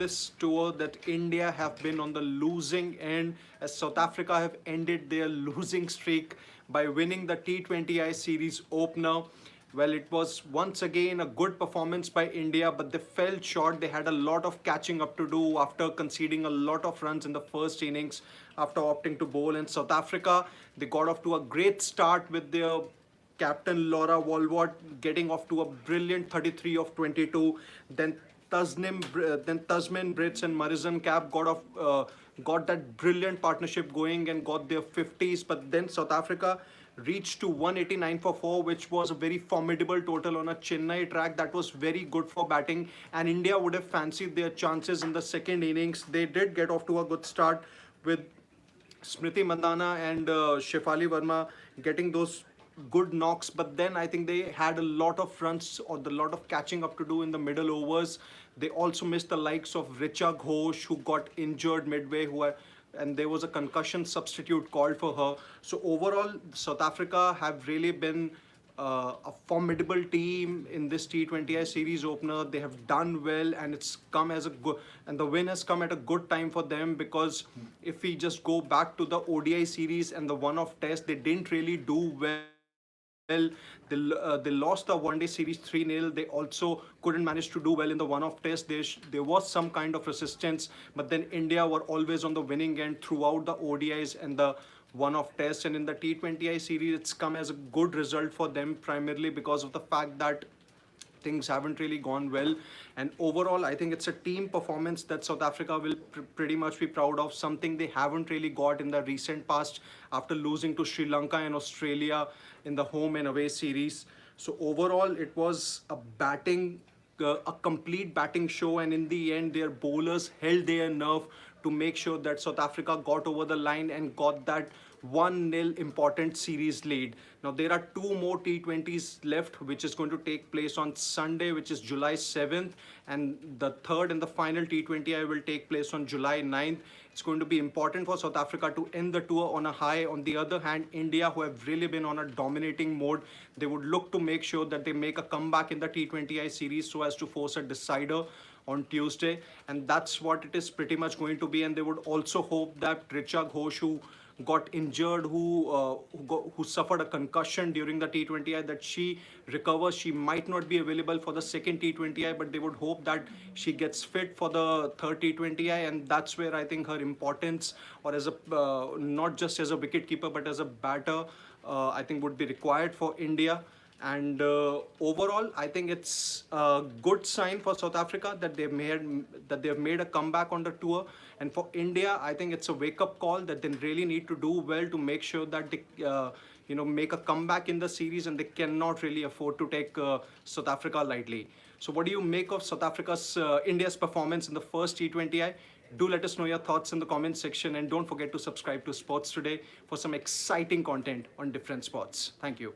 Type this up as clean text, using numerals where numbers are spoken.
this tour that India have been on the losing end, as South Africa have ended their losing streak by winning the T20I series opener. Well, it was once again a good performance by India, but they fell short. They had a lot of catching up to do after conceding a lot of runs in the first innings after opting to bowl. And South Africa, they got off to a great start with their captain Laura Walwart getting off to a brilliant 33 of 22. Then Tasmin Brits and Marizan Cap got that brilliant partnership going and got their 50s. But then South Africa reached to 189 for 4, which was a very formidable total on a Chennai track. That was very good for batting, and India would have fancied their chances in the second innings. They did get off to a good start with Smriti Mandana and Shefali Verma getting those good knocks, but then I think they had a lot of runs or a lot of catching up to do in the middle overs. They also missed the likes of Richa Ghosh, who got injured midway, and there was a concussion substitute called for her. So overall, South Africa have really been a formidable team in this T20I series opener. They have done well, and it's come as a good, and the win has come at a good time for them, because if we just go back to the ODI series and the one-off test, they didn't really do well. They lost the one-day series 3-0. They also couldn't manage to do well in the one-off test. There was some kind of resistance, but then India were always on the winning end throughout the ODIs and the one-off test. And in the T20I series, it's come as a good result for them, primarily because of the fact that things haven't really gone well. And overall, I think it's a team performance that South Africa will pretty much be proud of, something they haven't really got in the recent past after losing to Sri Lanka and Australia in the home and away series. So overall, it was a complete batting show, and in the end, their bowlers held their nerve to make sure that South Africa got over the line and got that 1-0 important series lead. Now there are two more T20s left, which is going to take place on Sunday, which is July 7th, and the third and the final T20I will take place on July 9th. It's going to be important for South Africa to end the tour on a high. On the other hand, India, who have really been on a dominating mode, they would look to make sure that they make a comeback in the T20I series so as to force a decider on Tuesday, and that's what it is pretty much going to be. And they would also hope that Richa Ghosh, who got injured, who suffered a concussion during the T20I, that she recovers. She might not be available for the second T20I, but they would hope that she gets fit for the third T20I, and that's where I think her importance, or as a not just as a wicket keeper but as a batter, I think would be required for India. And overall, I think it's a good sign for South Africa that they've made a comeback on the tour. And for India, I think it's a wake-up call that they really need to do well to make sure that they make a comeback in the series, and they cannot really afford to take South Africa lightly. So what do you make of India's performance in the first T20I? Do let us know your thoughts in the comment section, and don't forget to subscribe to Sports Today for some exciting content on different sports. Thank you.